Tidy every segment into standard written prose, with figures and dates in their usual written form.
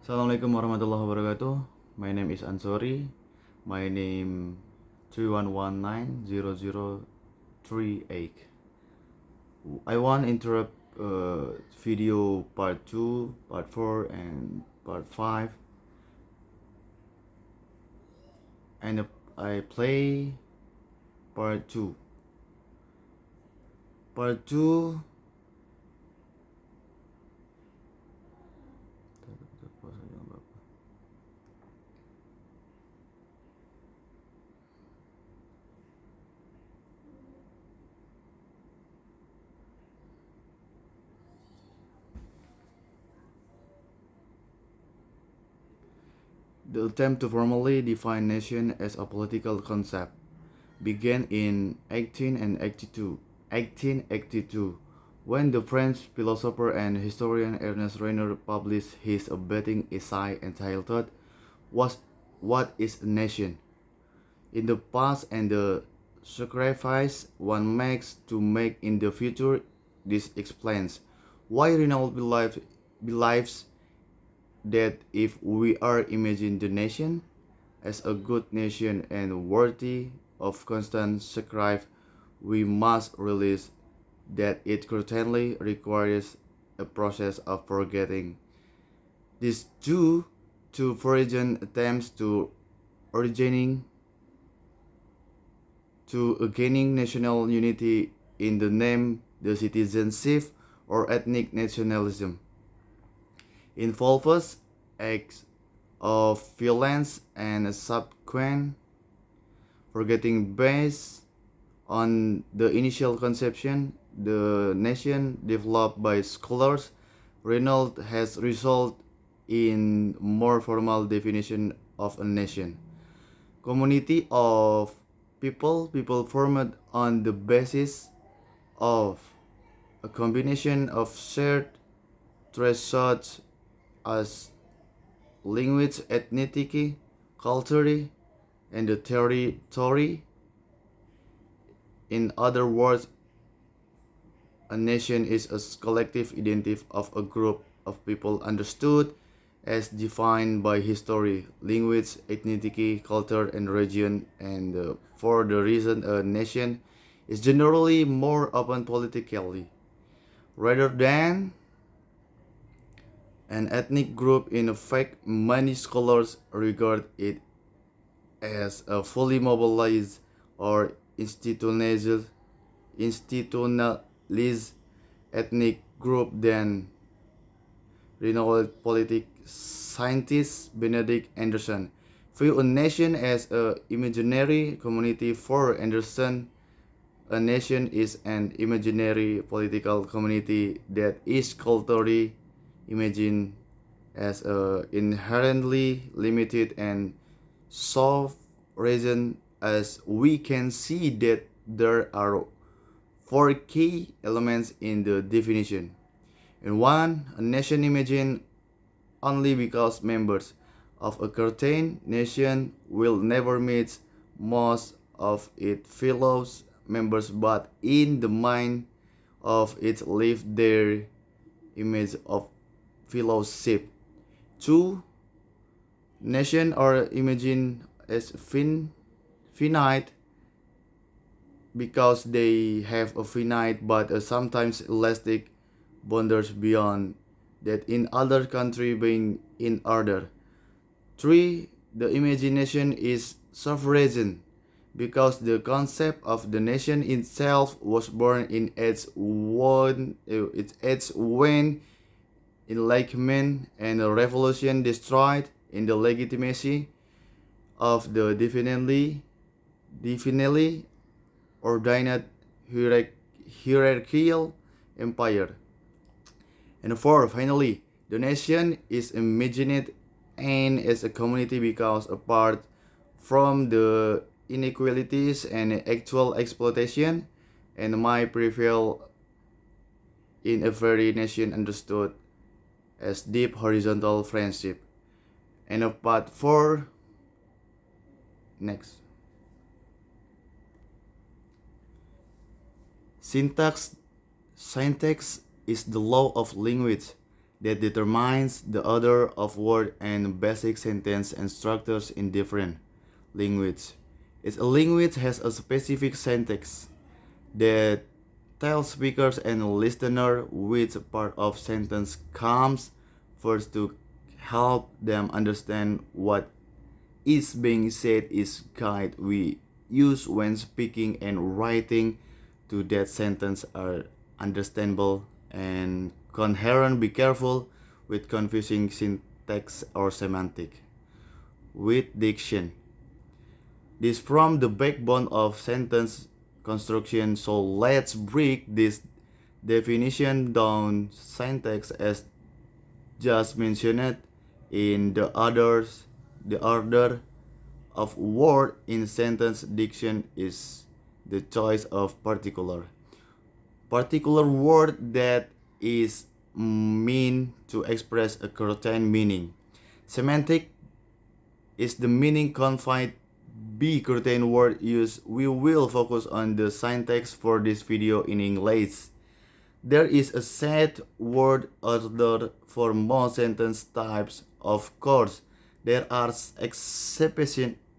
Assalamualaikum warahmatullahi wabarakatuh. My name is Ansori. My name 31190038. I want to interrupt video part 2, part 4 and part 5, and I play part 2. Part 2. The attempt to formally define nation as a political concept began in 1882, when the French philosopher and historian Ernest Reiner published his bathing essay entitled What is a Nation? In the past and the sacrifice one makes to make in the future. This explains why Reynolds believes that if we are imagining the nation as a good nation and worthy of constant sacrifice, we must realize that it certainly requires a process of forgetting. This due to foreign attempts to originating to gaining national unity in the name the citizenship or ethnic nationalism involves acts of violence and subsequent forgetting based on the initial conception the nation developed by scholars. Reynolds has resulted in more formal definition of a nation. Community of people formed on the basis of a combination of shared traits such as language, ethnicity, culture, and the territory. In other words, a nation is a collective identity of a group of people understood as defined by history, language, ethnicity, culture, and region, and for the reason a nation is generally more open politically rather than an ethnic group. In effect, many scholars regard it as a fully mobilized or institutionalized ethnic group than renowned political scientist Benedict Anderson viewed a nation as an imaginary community. For Anderson, a nation is an imaginary political community that is culturally imagined as inherently limited and sovereign. As we can see that there are four key elements in the definition. In one, a nation imagined only because members of a certain nation will never meet most of its fellow members, but in the mind of it live their image of fellowship. Two, nation are imagined as finite because they have a finite but sometimes elastic boundaries beyond that in other country being in order. 3. The imagination is sovereign because the concept of the nation itself was born in its when enlightenment and a revolution destroyed in the legitimacy of the definitely ordained hierarchical empire. And four, finally, the nation is imagined and as a community because apart from the inequalities and actual exploitation and might prevail in a very nation understood as deep horizontal friendship. And of part 4, next. Syntax is the law of language that determines the order of word and basic sentence and structures in different language. Each language has a specific syntax that tells speakers and listener which part of sentence comes first to help them understand what is being said is guide we use when speaking and writing to that sentence are understandable and coherent. Be careful with confusing syntax or semantic with diction. This from the backbone of sentence construction, so let's break this definition down. Syntax as just mentioned in the order of word in sentence diction is the choice of particular word that is meant to express a certain meaning. Semantic is the meaning confined be certain word use. We will focus on the syntax for this video in English. There is a set word order for most sentence types. Of course, there are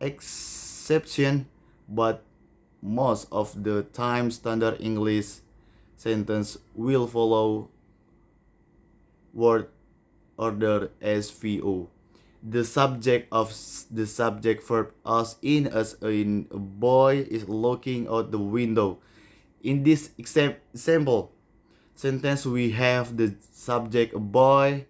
exception, but most of the time standard English sentence will follow word order SVO. The subject verb as in a boy is looking out the window. In this example sentence we have the subject a boy,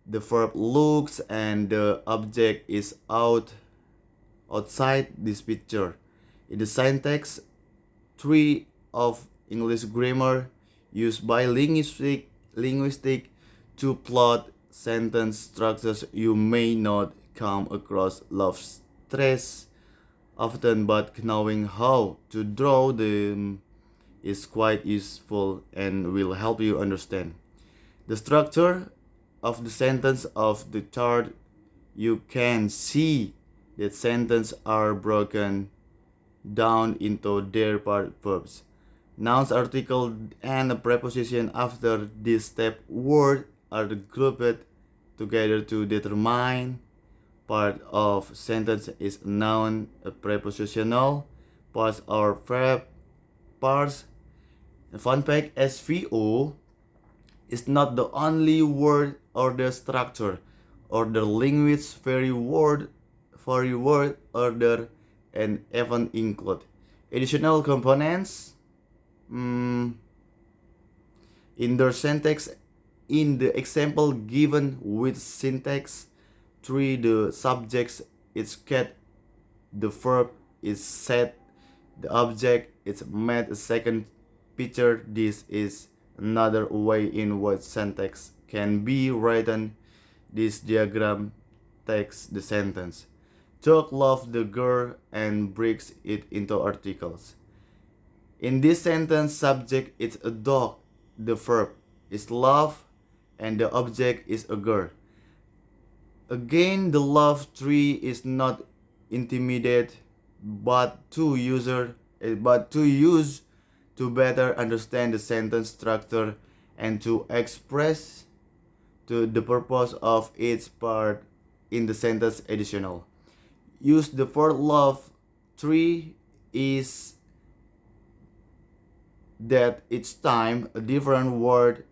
the verb looks, and the object is outside this picture. In the syntax tree of English grammar used by linguistic to plot sentence structures, you may not come across love stress often, but knowing how to draw them is quite useful and will help you understand the structure of the sentence of the chart. You can see that sentences are broken down into their part verbs, nouns, article, and a preposition. After this step, words are grouped together to determine part of sentence is noun, a prepositional, parts or verb parts. And fun fact, SVO is not the only word order structure. Order language very word order and even include additional components in their syntax. In the example given with syntax tree, the subject is cat, the verb is set, the object is made a second picture. This is another way in which syntax can be written. This diagram takes the sentence Chuck loves the girl and breaks it into articles. In this sentence, subject is a dog, the verb is love, and the object is a girl. Again, the love tree is not intimidated, but to use to better understand the sentence structure and to express to the purpose of each part in the sentence additional. Use the word love tree is that each time a different word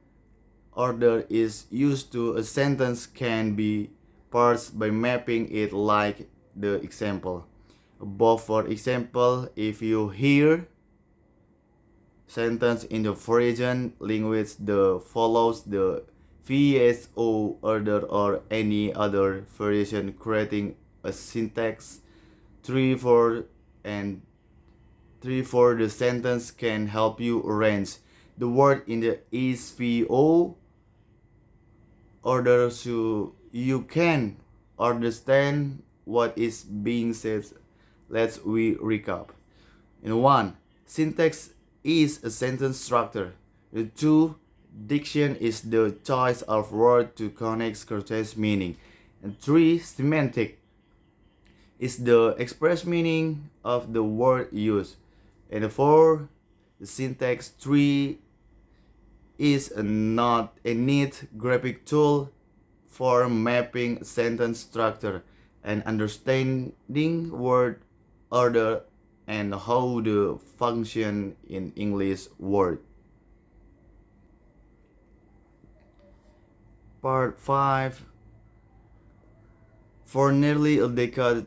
order is used to a sentence can be parsed by mapping it like the example above. For example, if you hear sentence in the foreign language the follows the VSO order or any other variation, creating a syntax tree for the sentence can help you arrange the word in the SVO order so you can understand what is being said. Let's we recap. In 1, syntax is a sentence structure. 2, diction is the choice of word to connect certain meaning. And 3, semantic is the express meaning of the word used. And 4, the syntax tree is not a neat graphic tool for mapping sentence structure and understanding word order and how the function in English word. Part 5. For nearly a decade,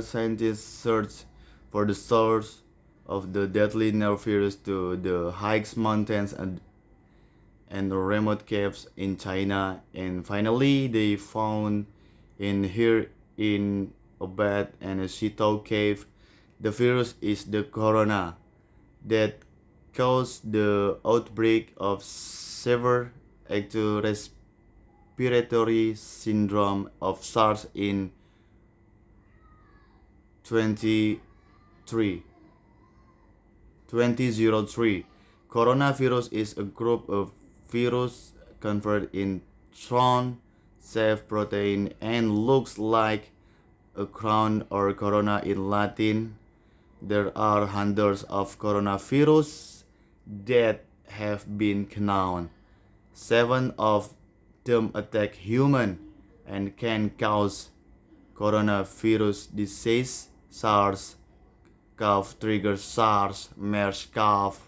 scientists searched for the source of the deadly nerve virus to the hikes mountains and remote caves in China, and finally they found in here in Abad and a Shito cave. The virus is the corona that caused the outbreak of severe acute respiratory syndrome of SARS in 23 2003. Coronavirus is a group of virus converted in tron safe protein and looks like a crown or corona in Latin. There are hundreds of coronavirus that have been known. Seven of them attack human and can cause coronavirus disease. SARS-CoV triggers SARS, MERS-CoV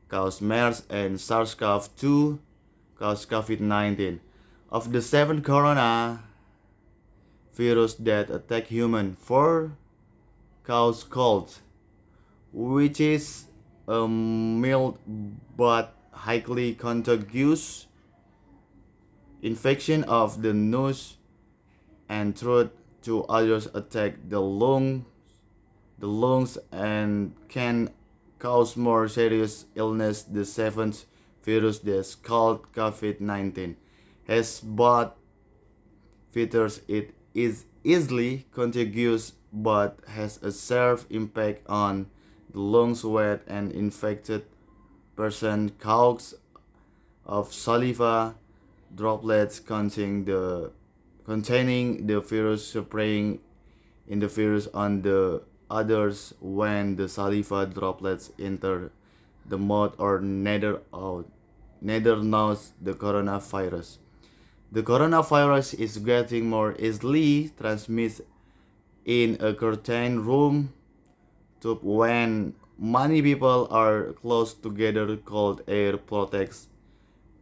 cause MERS, and SARS-CoV-2 cause COVID-19. Of the seven coronavirus that attack human, four cause cold, which is a mild but highly contagious infection of the nose and throat. Two others attack the lungs and can cause more serious illness. The seventh virus that's called COVID-19 has both features. It is easily contagious but has a severe impact on the lungs. Wet and infected person coughs of saliva droplets containing the virus, spraying in the virus on the others when the saliva droplets enter the mouth or neither knows the coronavirus. The coronavirus is getting more easily transmitted in a curtained room tube when many people are close together. Cold air protects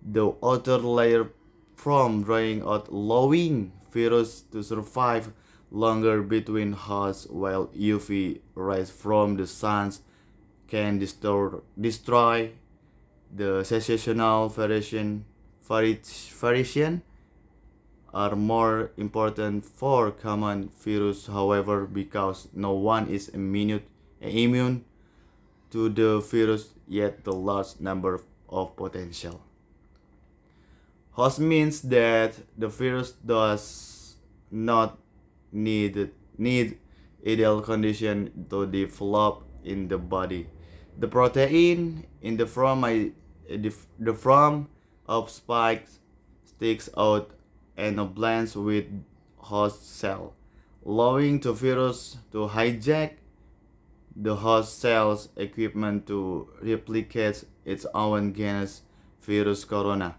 the outer layer from drying out, allowing virus to survive longer between hosts, while UV rays from the sun can destroy the seasonal variation are more important for common virus. However, because no one is immune to the virus, yet the large number of potential hosts means that the virus does not need ideal condition to develop in the body. The protein in the form of spikes sticks out and blends with host cell, allowing the virus to hijack the host cell's equipment to replicate its own genus. Virus corona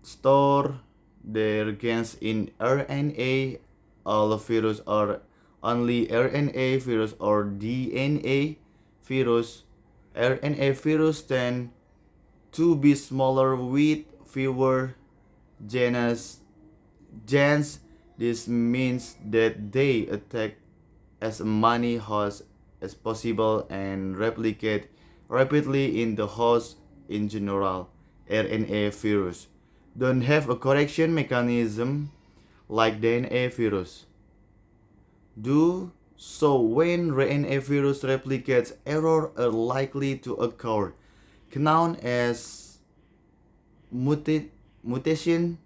store their genes in RNA. All virus are only RNA virus or DNA virus. RNA virus tend to be smaller with fewer genes. Gens. This means that they attack as many hosts as possible and replicate rapidly in the host. In general, RNA virus don't have a correction mechanism like DNA virus do. So when RNA virus replicates, errors are likely to occur, known as mutation.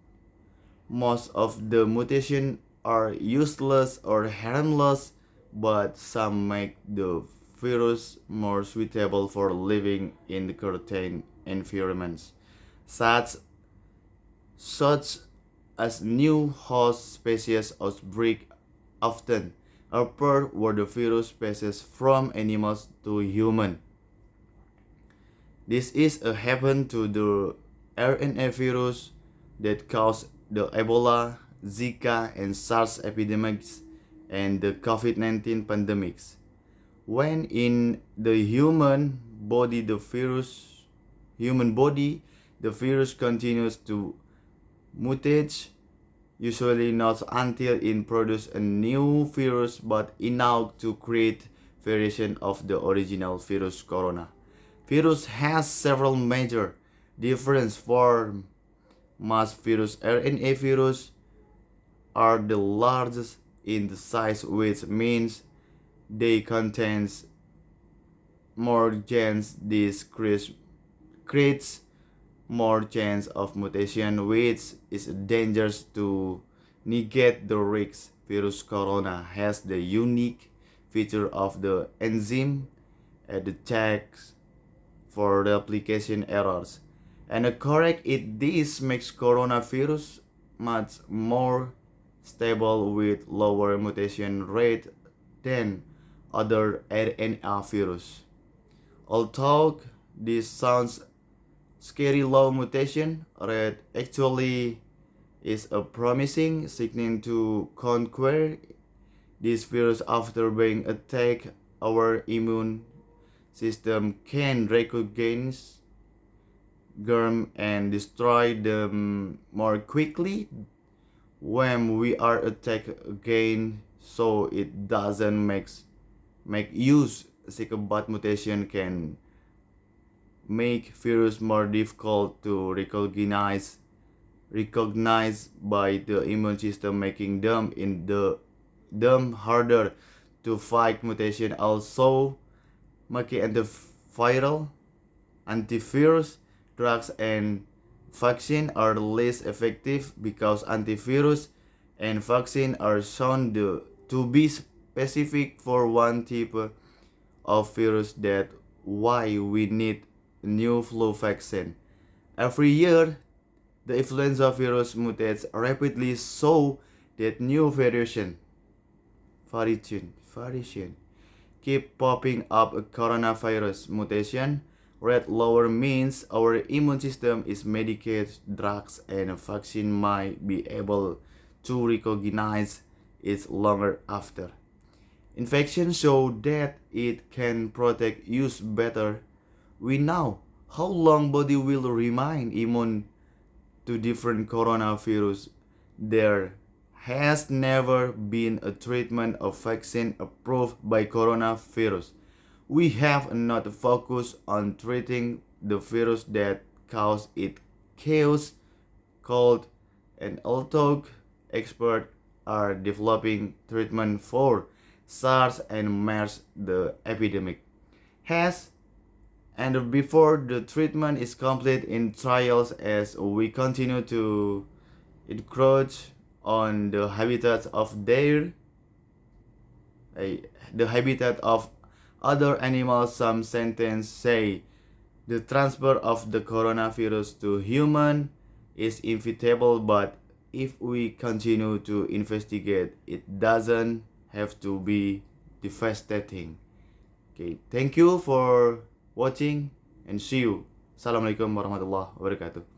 Most of the mutations are useless or harmless, but some make the virus more suitable for living in certain environments, such such as new host species outbreak often occur where the virus passes from animals to human. This is a happen to the RNA virus that caused the Ebola, Zika, and SARS epidemics and the COVID-19 pandemics. When in the human body, the virus continues to mutate, usually not until it produces a new virus but enough to create variation of the original virus corona. Virus has several major different forms. Mass virus RNA virus are the largest in the size, which means they contain more genes. This creates more chance of mutation, which is dangerous to negate the risk. Virus corona has the unique feature of the enzyme at the checks for replication errors. And correct it, this makes coronavirus much more stable with lower mutation rate than other RNA virus. Although this sounds scary, low mutation rate actually is a promising sign to conquer this virus after being attacked. Our immune system can recognize germ and destroy them more quickly when we are attacked again, so it doesn't make use. Sick, but mutation can make virus more difficult to recognize by the immune system, making them harder to fight. Mutation also make antivirus drugs and vaccine are less effective because antivirus and vaccine are shown to be specific for one type of virus. That why we need new flu vaccine. Every year, the influenza virus mutates rapidly so that new variation keep popping up. A coronavirus mutation rate lower means our immune system is medicated, drugs and vaccine might be able to recognize it longer after. Infection show that it can protect us better. We know how long body will remain immune to different coronavirus. There has never been a treatment or vaccine approved by coronavirus. We have not focused on treating the virus that causes it, chaos, cold, and although experts are developing treatment for SARS and MERS, the epidemic has and before the treatment is complete in trials, as we continue to encroach on the habitats of the habitat of other animals. Some sentences say the transfer of the coronavirus to human is inevitable, but if we continue to investigate, it doesn't have to be devastating. Okay, thank you for watching and see you. Assalamualaikum warahmatullahi wabarakatuh.